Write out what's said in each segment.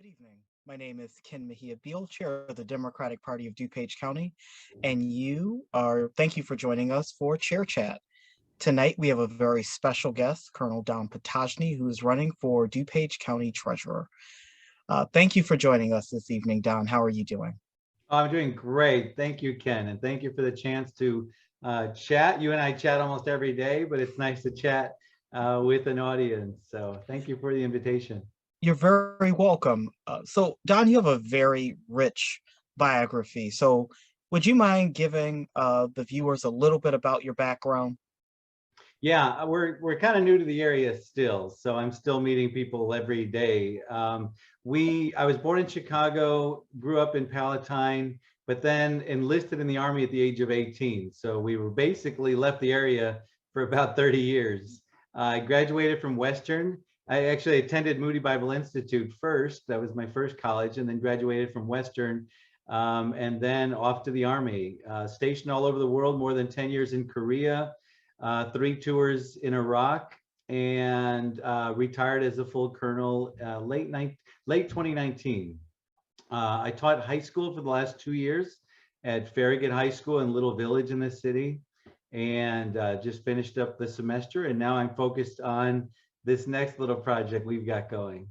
Good evening. My name is Ken Mejia Beal, Chair of the Democratic Party of DuPage County, and thank you for joining us for Chair Chat. Tonight, we have a very special guest, Colonel Don Potoczny, who is running for DuPage County Treasurer. Thank you for joining us this evening, Don. How are you doing? I'm doing great. Thank you, Ken. And thank you for the chance to chat. You and I chat almost every day, but it's nice to chat with an audience. So thank you for the invitation. You're very welcome. So, Don, you have a very rich biography. So, would you mind giving the viewers a little bit about your background? Yeah, we're kind of new to the area still, so I'm still meeting people every day. I was born in Chicago, grew up in Palatine, but then enlisted in the Army at the age of 18. So we were basically left the area for about 30 years. I graduated from Western. I actually attended Moody Bible Institute first. That was my first college, and then graduated from Western, and then off to the Army. Stationed all over the world, more than 10 years in Korea. 3 tours in Iraq, and retired as a full colonel late 2019. I taught high school for the last 2 years at Farragut High School in Little Village in the city, and just finished up the semester. And now I'm focused on this next little project we've got going.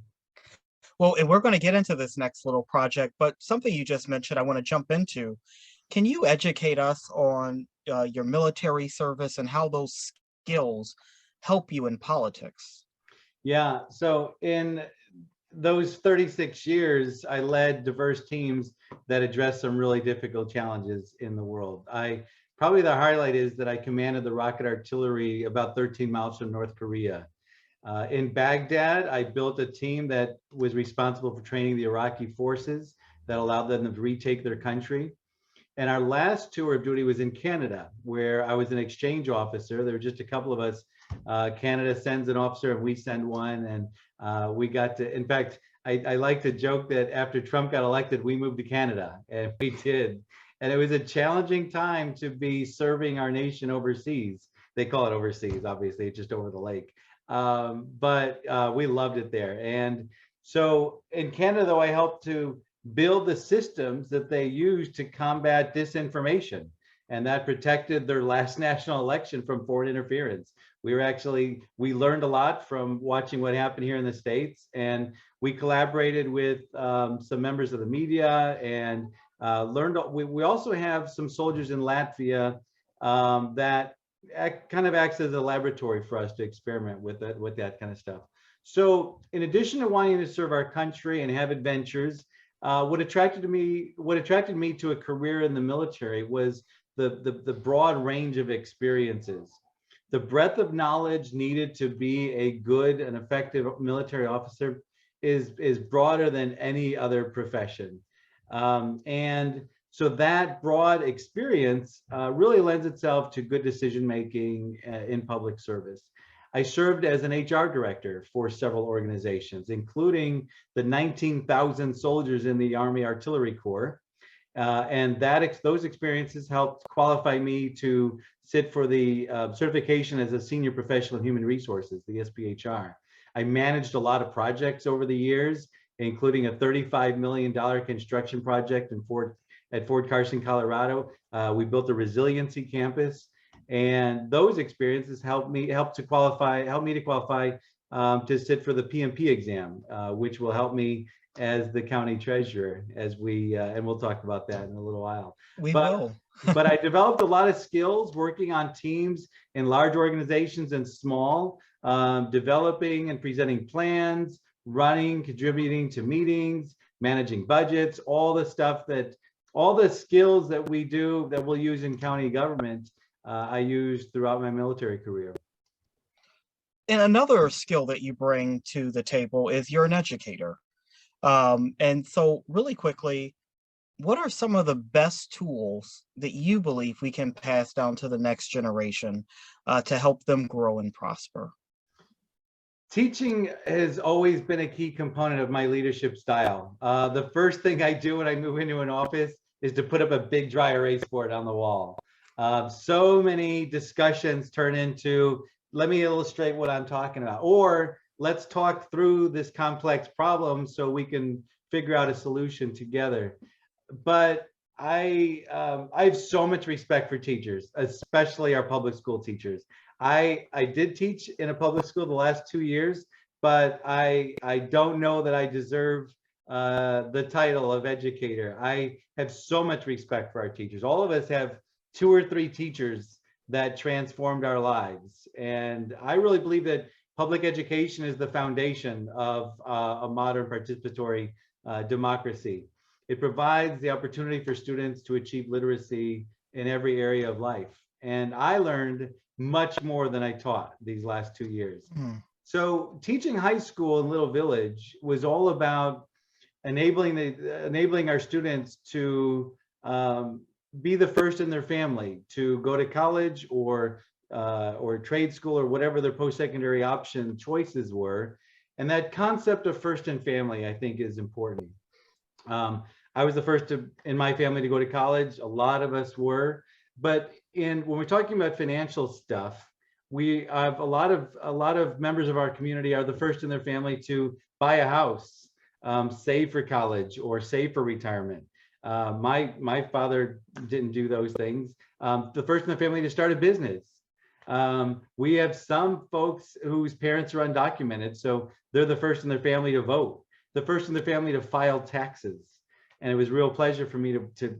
Well, and we're going to get into this next little project, but something you just mentioned, I want to jump into. Can you educate us on your military service and how those skills help you in politics? Yeah, so in those 36 years, I led diverse teams that addressed some really difficult challenges in the world. Probably the highlight is that I commanded the rocket artillery about 13 miles from North Korea. In Baghdad, I built a team that was responsible for training the Iraqi forces that allowed them to retake their country. And our last tour of duty was in Canada, where I was an exchange officer. There were just a couple of us. Canada sends an officer and we send one. And we got to, in fact, I like to joke that after Trump got elected, we moved to Canada, and we did. And it was a challenging time to be serving our nation overseas. They call it overseas, obviously, just over the lake. But we loved it there. And so in Canada, though, I helped to build the systems that they use to combat disinformation, and that protected their last national election from foreign interference. We learned a lot from watching what happened here in the States, and we collaborated with some members of the media and learned. We also have some soldiers in Latvia that kind of acts as a laboratory for us to experiment with that kind of stuff. So in addition to wanting to serve our country and have adventures, what attracted me to a career in the military was the broad range of experiences. The breadth of knowledge needed to be a good and effective military officer is broader than any other profession. And so that broad experience really lends itself to good decision making in public service. I served as an HR director for several organizations, including the 19,000 soldiers in the Army Artillery Corps. And those experiences helped qualify me to sit for the certification as a senior professional in human resources, the SPHR. I managed a lot of projects over the years, including a $35 million construction project at Fort Carson, Colorado. We built a resiliency campus. And those experiences helped me to qualify to sit for the PMP exam, which will help me as the county treasurer, and we'll talk about that in a little while. We will. But I developed a lot of skills working on teams in large organizations and small, developing and presenting plans, running, contributing to meetings, managing budgets, all the skills that we'll use in county government. I used throughout my military career. And another skill that you bring to the table is you're an educator. And so really quickly, what are some of the best tools that you believe we can pass down to the next generation to help them grow and prosper? Teaching has always been a key component of my leadership style. The first thing I do when I move into an office is to put up a big dry erase board on the wall. So many discussions turn into, let me illustrate what I'm talking about, or let's talk through this complex problem so we can figure out a solution together. But I have so much respect for teachers, especially our public school teachers. I did teach in a public school the last 2 years, but I don't know that I deserve the title of educator. I have so much respect for our teachers. All of us have 2 or 3 teachers that transformed our lives, and I really believe that public education is the foundation of a modern participatory democracy. It provides the opportunity for students to achieve literacy in every area of life. And I learned much more than I taught these last 2 years. So teaching high school in Little Village was all about enabling our students to be the first in their family to go to college or trade school or whatever their post-secondary option choices were. And that concept of first in family, I think, is important. I was the first in my family to go to college. A lot of us were, but when we're talking about financial stuff, we have a lot of members of our community are the first in their family to buy a house, save for college, or save for retirement. My father didn't do those things. The first in the family to start a business. We have some folks whose parents are undocumented, so they're the first in their family to vote, the first in their family to file taxes. And it was a real pleasure for me to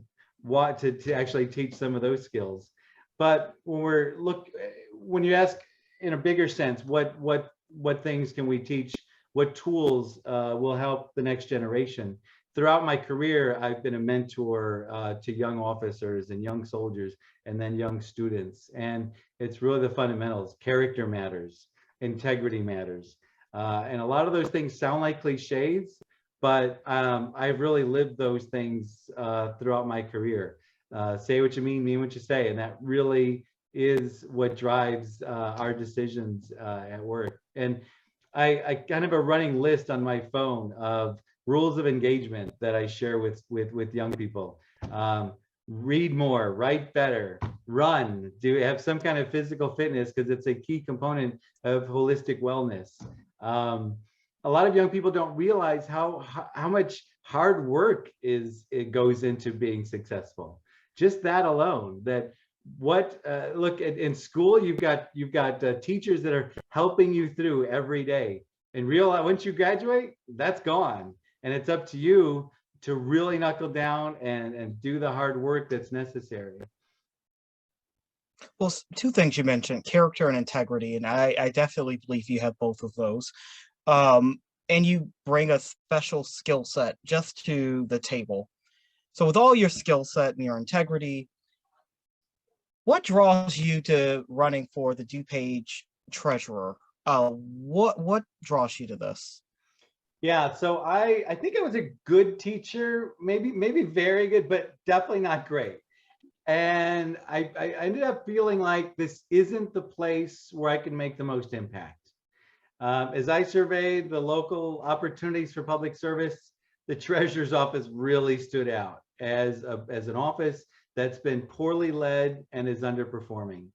actually teach some of those skills. But when you ask in a bigger sense, what things can we teach? What tools will help the next generation? Throughout my career, I've been a mentor to young officers and young soldiers and then young students. And it's really the fundamentals. Character matters, integrity matters. And a lot of those things sound like cliches, but I've really lived those things throughout my career. Say what you mean what you say. And that really is what drives our decisions at work. And I kind of have a running list on my phone of rules of engagement that I share with young people. Read more, write better, run, have some kind of physical fitness because it's a key component of holistic wellness. A lot of young people don't realize how much hard work it goes into being successful. Just that alone, look in school, you've got teachers that are helping you through every day, and realize once you graduate, that's gone. And it's up to you to really knuckle down and do the hard work that's necessary. Well, 2 things you mentioned, character and integrity, and I definitely believe you have both of those. And you bring a special skill set just to the table. So with all your skill set and your integrity, what draws you to running for the Dupage Treasurer? What draws you to this? Yeah, so I think I was a good teacher, maybe very good, but definitely not great. And I ended up feeling like this isn't the place where I can make the most impact. As I surveyed the local opportunities for public service, the treasurer's office really stood out as an office that's been poorly led and is underperforming.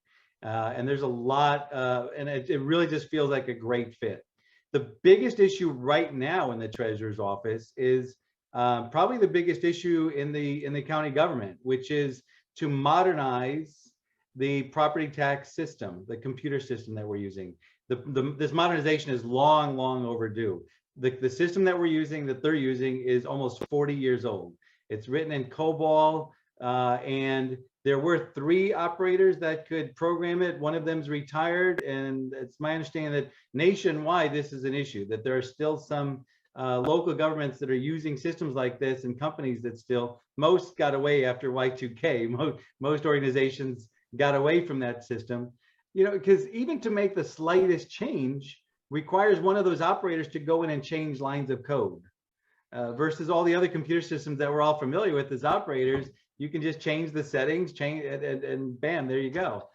And there's a lot, and it really just feels like a great fit. The biggest issue right now in the treasurer's office is probably the biggest issue in the county government, which is to modernize the property tax system, the computer system that we're using. This modernization is long overdue. The system that they're using is almost 40 years old. It's written in COBOL, and there were 3 operators that could program it. One of them's retired, and it's my understanding that nationwide this is an issue, that there are still some local governments that are using systems like this, and companies that most got away after Y2K. Most organizations got away from that system, because even to make the slightest change requires one of those operators to go in and change lines of code, versus all the other computer systems that we're all familiar with as operators. You can just change the settings, and bam, there you go.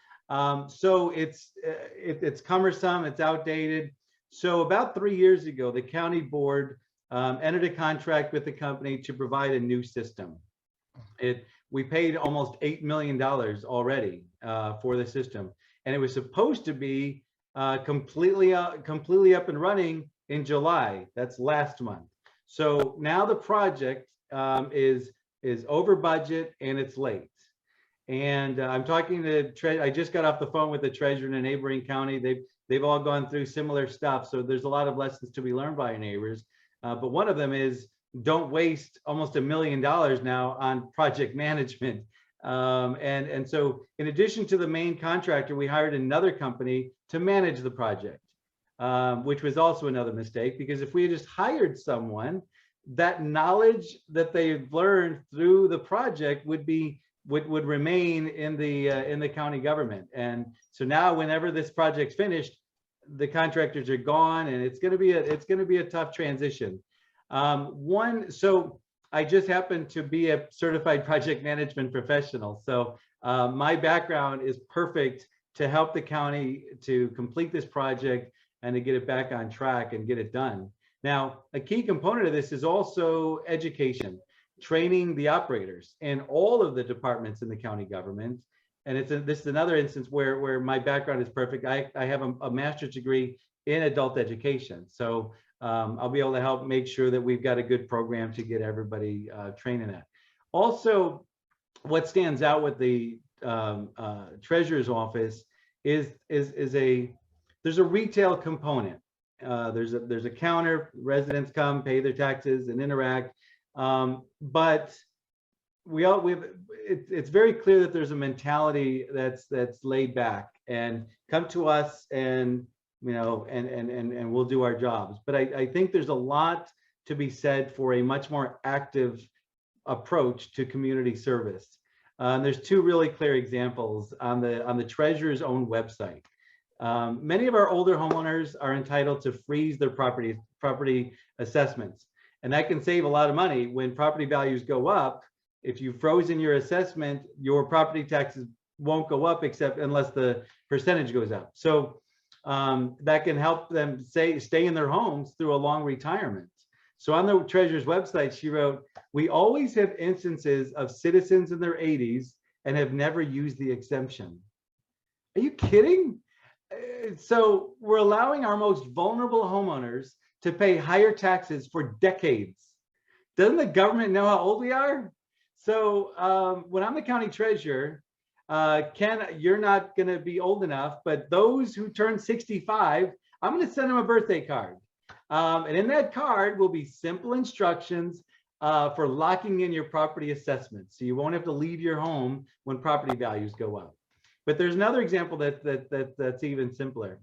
So it's cumbersome, it's outdated. So about 3 years ago, the county board entered a contract with the company to provide a new system. We paid almost $8 million already for the system, and it was supposed to be completely up and running in July. That's last month. So now the project is over budget and it's late. And I'm talking to I just got off the phone with the treasurer in a neighboring county. They've all gone through similar stuff. So there's a lot of lessons to be learned by your neighbors. But one of them is don't waste almost $1 million now on project management. And so in addition to the main contractor, we hired another company to manage the project, which was also another mistake, because if we had just hired someone, that knowledge that they've learned through the project would remain in the county government. And so now whenever this project's finished, the contractors are gone, and it's going to be a tough transition. So I just happen to be a certified project management professional. So my background is perfect to help the county to complete this project and to get it back on track and get it done. Now, a key component of this is also education, training the operators in all of the departments in the county government. And this is another instance where my background is perfect. I have a master's degree in adult education. So I'll be able to help make sure that we've got a good program to get everybody trained in that. Also, what stands out with the treasurer's office is there's a retail component. There's a counter, residents come, pay their taxes and interact. But it's very clear that there's a mentality that's laid back and come to us and and we'll do our jobs. But I think there's a lot to be said for a much more active approach to community service. There's two really clear examples on the treasurer's own website. Many of our older homeowners are entitled to freeze their property assessments, and that can save a lot of money when property values go up. If you've frozen your assessment, your property taxes won't go up except unless the percentage goes up. So that can help them stay in their homes through a long retirement. So on the treasurer's website, she wrote, "We always have instances of citizens in their 80s and have never used the exemption." Are you kidding? So we're allowing our most vulnerable homeowners to pay higher taxes for decades. Doesn't the government know how old we are? So when I'm the county treasurer, Ken, you're not going to be old enough, but those who turn 65, I'm going to send them a birthday card. And in that card will be simple instructions for locking in your property assessment. So you won't have to leave your home when property values go up. But there's another example that's even simpler.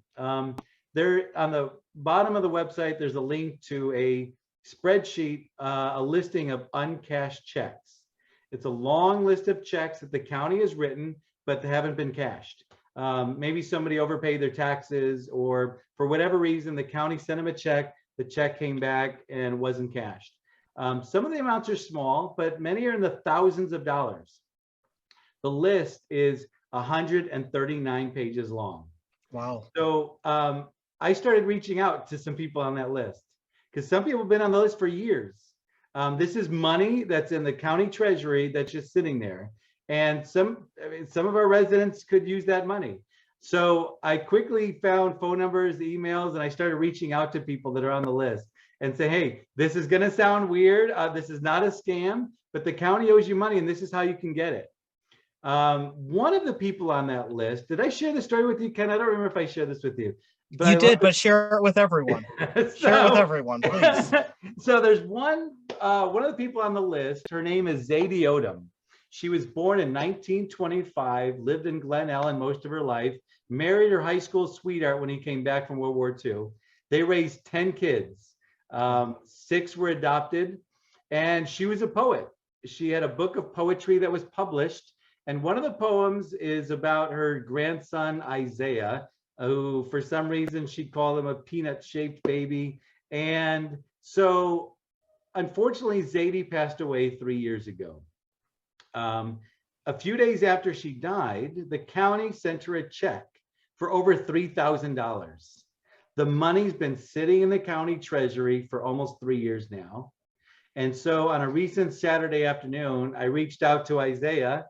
There on the bottom of the website, there's a link to a spreadsheet, a listing of uncashed checks. It's a long list of checks that the county has written, but they haven't been cashed. Maybe somebody overpaid their taxes, or for whatever reason, the county sent them a check, the check came back and wasn't cashed. Some of the amounts are small, but many are in the thousands of dollars. The list is 139 pages long. Wow. So I started reaching out to some people on that list, because some people have been on the list for years. This is money that's in the county treasury that's just sitting there. And some of our residents could use that money. So I quickly found phone numbers, emails, and I started reaching out to people that are on the list and say, hey, this is going to sound weird. This is not a scam, but the county owes you money and this is how you can get it. One of the people on that list, did I share the story with you, Ken? I don't remember if I shared this with you. But you did, but share it with everyone. Share it with everyone, please. So there's one of the people on the list. Her name is Zadie Odom. She was born in 1925, lived in Glen Ellen most of her life, married her high school sweetheart when he came back from World War II. They raised 10 kids. 6 were adopted, and she was a poet. She had a book of poetry that was published, and one of the poems is about her grandson, Isaiah, who for some reason she called him a peanut-shaped baby. And so unfortunately, Zadie passed away 3 years ago. A few days after she died, the county sent her a check for over $3,000. The money's been sitting in the county treasury for almost 3 years now. And so on a recent Saturday afternoon, I reached out to Isaiah,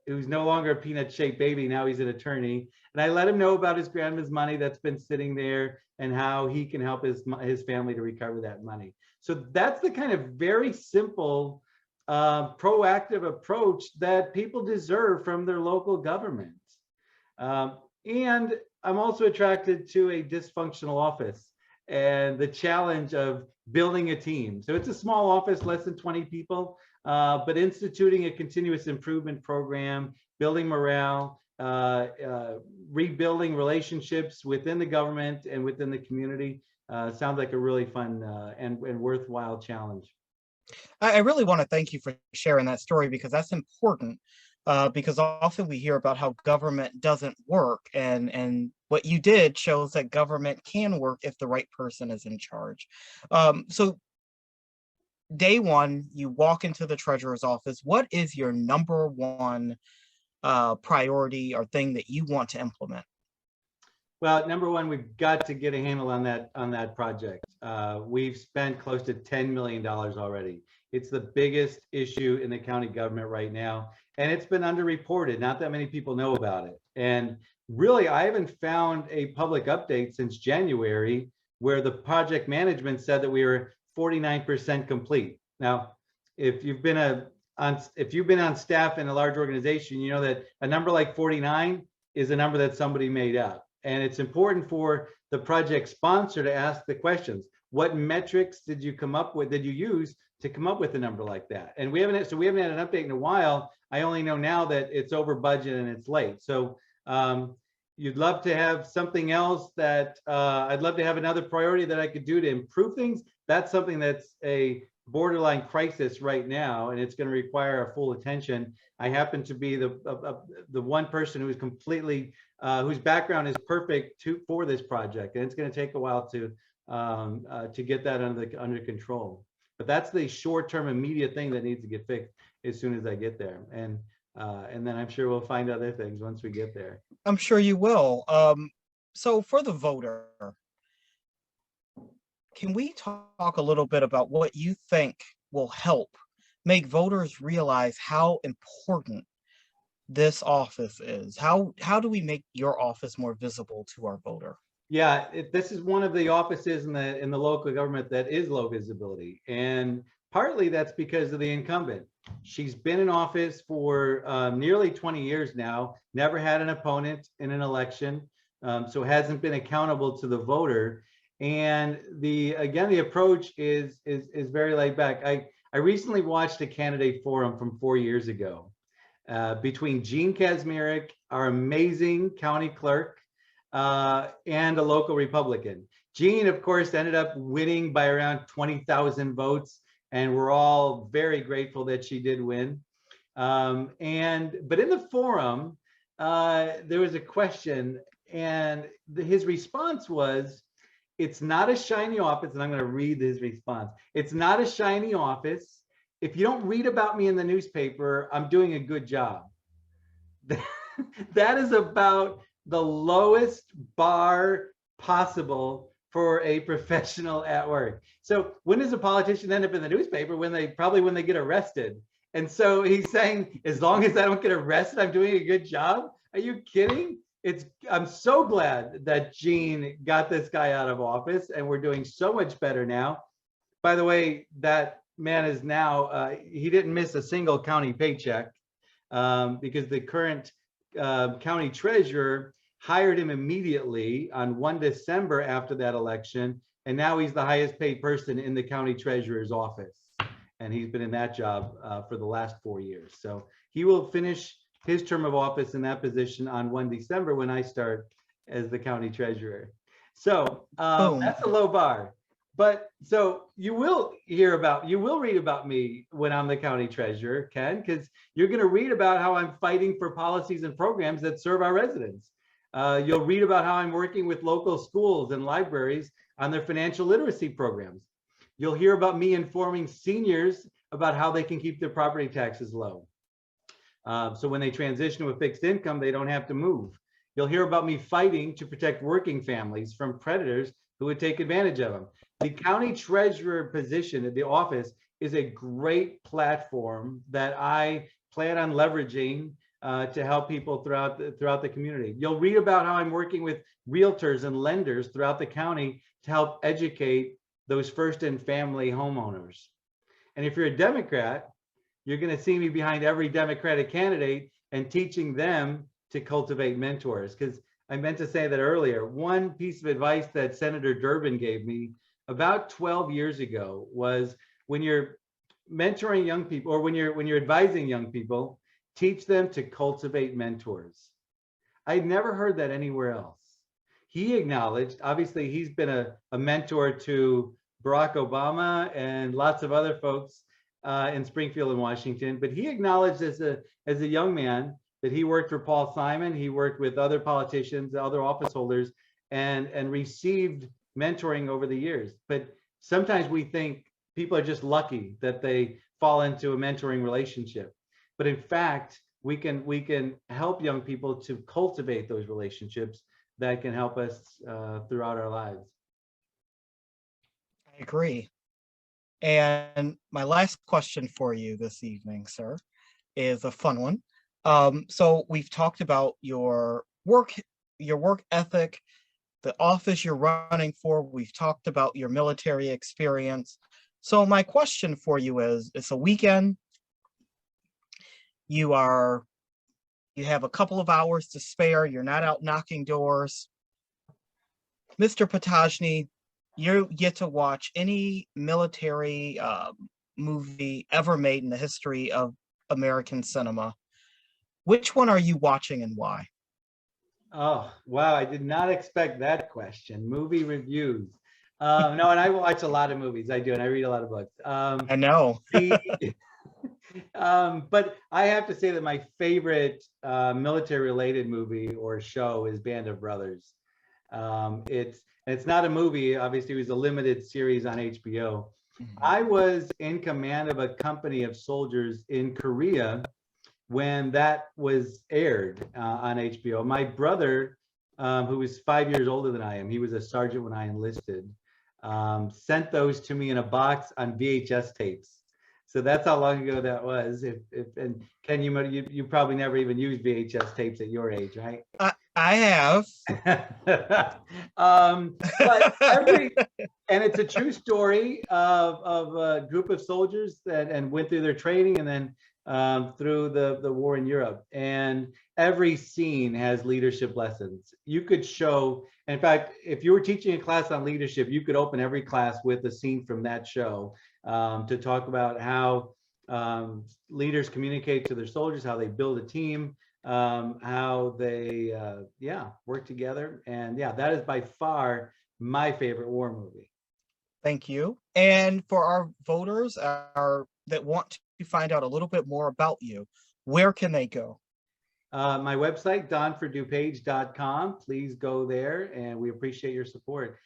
who's no longer a peanut-shaped baby, now he's an attorney. And I let him know about his grandma's money that's been sitting there. and how he can help his family to recover that money. So that's the kind of very simple, proactive approach that people deserve from their local government. And I'm also attracted to a dysfunctional office and the challenge of building a team. So it's a small office, less than 20 people, but instituting a continuous improvement program, building morale, rebuilding relationships within the government and within the community sounds like a really fun and worthwhile challenge. I really want to thank you for sharing that story, because that's important. Because often we hear about how government doesn't work, and what you did shows that government can work if the right person is in charge. So day one, you walk into the treasurer's office. What is your number one priority or thing that you want to implement? Well, number one, we've got to get a handle on that project. We've spent close to $10 million already. It's the biggest issue in the county government right now, and it's been underreported. Not that many people know about it. And really, I haven't found a public update since January where the project management said that we were 49% complete. Now, if you've been on staff in a large organization, you know that a number like 49 is a number that somebody made up. And it's important for the project sponsor to ask the questions. What metrics did you come up with, did you use to come up with a number like that? And we haven't had an update in a while. I only know now that it's over budget and it's late. So you'd love to have something else that I'd love to have another priority that I could do to improve things. That's something that's a borderline crisis right now, and it's going to require our full attention. I happen to be the one person who is completely whose background is perfect for this project, and it's going to take a while to get that under control. But that's the short-term, immediate thing that needs to get fixed as soon as I get there, and then I'm sure we'll find other things once we get there. I'm sure you will. So for the voter, can we talk a little bit about what you think will help make voters realize how important this office is? How do we make your office more visible to our voter? Yeah, this is one of the offices in the local government that is low visibility, and partly that's because of the incumbent. She's been in office for nearly 20 years now, never had an opponent in an election, so hasn't been accountable to the voter. And the approach is very laid back. I recently watched a candidate forum from 4 years ago between Gene Kazmierek, our amazing county clerk, and a local Republican. Gene, of course, ended up winning by around 20,000 votes, and we're all very grateful that she did win. But in the forum, there was a question, and his response was, "It's not a shiny office," and I'm going to read his response. "It's not a shiny office. If you don't read about me in the newspaper, I'm doing a good job." That is about the lowest bar possible for a professional at work. So when does a politician end up in the newspaper? When they get arrested. And so he's saying, as long as I don't get arrested, I'm doing a good job. Are you kidding? I'm so glad that Gene got this guy out of office, and we're doing so much better now. By the way, that man is now, he didn't miss a single county paycheck because the current county treasurer hired him immediately on 1 December after that election. And now he's the highest paid person in the county treasurer's office. And he's been in that job for the last 4 years. So he will finish his term of office in that position on 1 December when I start as the county treasurer. So that's a low bar. But so you will read about me when I'm the county treasurer, Ken, because you're going to read about how I'm fighting for policies and programs that serve our residents. You'll read about how I'm working with local schools and libraries on their financial literacy programs. You'll hear about me informing seniors about how they can keep their property taxes low. So when they transition to a fixed income, they don't have to move. You'll hear about me fighting to protect working families from predators who would take advantage of them. The county treasurer position at the office is a great platform that I plan on leveraging to help people throughout the community. You'll read about how I'm working with realtors and lenders throughout the county to help educate those first and family homeowners. And if you're a Democrat, you're going to see me behind every Democratic candidate and teaching them to cultivate mentors. Because I meant to say that earlier. One piece of advice that Senator Durbin gave me about 12 years ago was, when you're mentoring young people, or when you're advising young people, teach them to cultivate mentors. I'd never heard that anywhere else. He acknowledged, obviously he's been a mentor to Barack Obama and lots of other folks in Springfield and Washington, but he acknowledged as a young man that he worked for Paul Simon, he worked with other politicians, other office holders, and received mentoring over the years. But sometimes we think people are just lucky that they fall into a mentoring relationship. But in fact, we can help young people to cultivate those relationships that can help us throughout our lives. I agree. And my last question for you this evening, sir, is a fun one. So we've talked about your work ethic, the office you're running for. We've talked about your military experience. So my question for you is, it's a weekend. You have a couple of hours to spare. You're not out knocking doors. Mr. Potoczny, you get to watch any military movie ever made in the history of American cinema. Which one are you watching and why? Oh, wow. I did not expect that question. Movie reviews. No, and I watch a lot of movies. I do, and I read a lot of books. I know. But I have to say that my favorite military-related movie or show is Band of Brothers. It's not a movie. Obviously, it was a limited series on HBO. I was in command of a company of soldiers in Korea when that was aired on HBO. My brother, who was 5 years older than I am, he was a sergeant when I enlisted, sent those to me in a box on VHS tapes. So that's how long ago that was. And Ken, you probably never even used VHS tapes at your age, right? I have. But and it's a true story of a group of soldiers and went through their training and then through the war in Europe. And every scene has leadership lessons. You could show, in fact, if you were teaching a class on leadership, you could open every class with a scene from that show to talk about how leaders communicate to their soldiers, how they build a team, how they work together. And yeah, that is by far my favorite war movie. Thank you. And for our voters that want to find out a little bit more about you, where can they go? My website, donfordupage.com. Please go there, and we appreciate your support.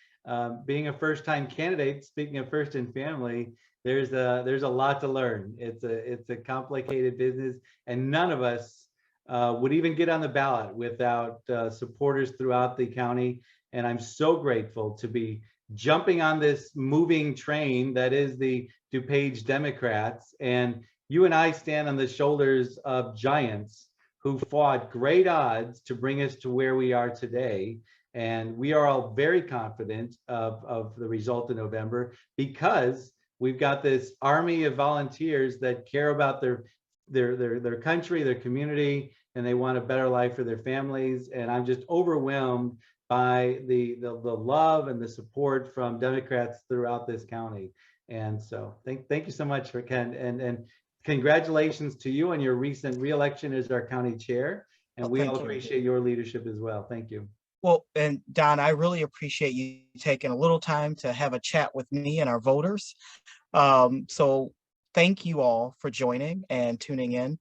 Being a first-time candidate, speaking of first and family, there's a lot to learn. It's a complicated business, and none of us would even get on the ballot without supporters throughout the county. And I'm so grateful to be jumping on this moving train that is the Dupage Democrats. And you and I stand on the shoulders of giants who fought great odds to bring us to where we are today. And we are all very confident of the result in November, because we've got this army of volunteers that care about their country, their community, and they want a better life for their families. And I'm just overwhelmed by the love and the support from Democrats throughout this county. And so thank you so much for Ken, and congratulations to you on your recent reelection as our county chair. And we all appreciate your leadership as well. Thank you. Well, and Don, I really appreciate you taking a little time to have a chat with me and our voters. So thank you all for joining and tuning in.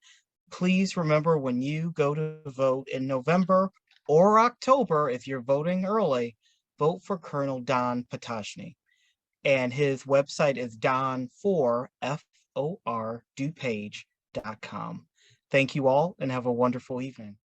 Please remember, when you go to vote in November or October, if you're voting early, vote for Colonel Don Potoczny. And his website is donfor.dupage.com. Thank you all and have a wonderful evening.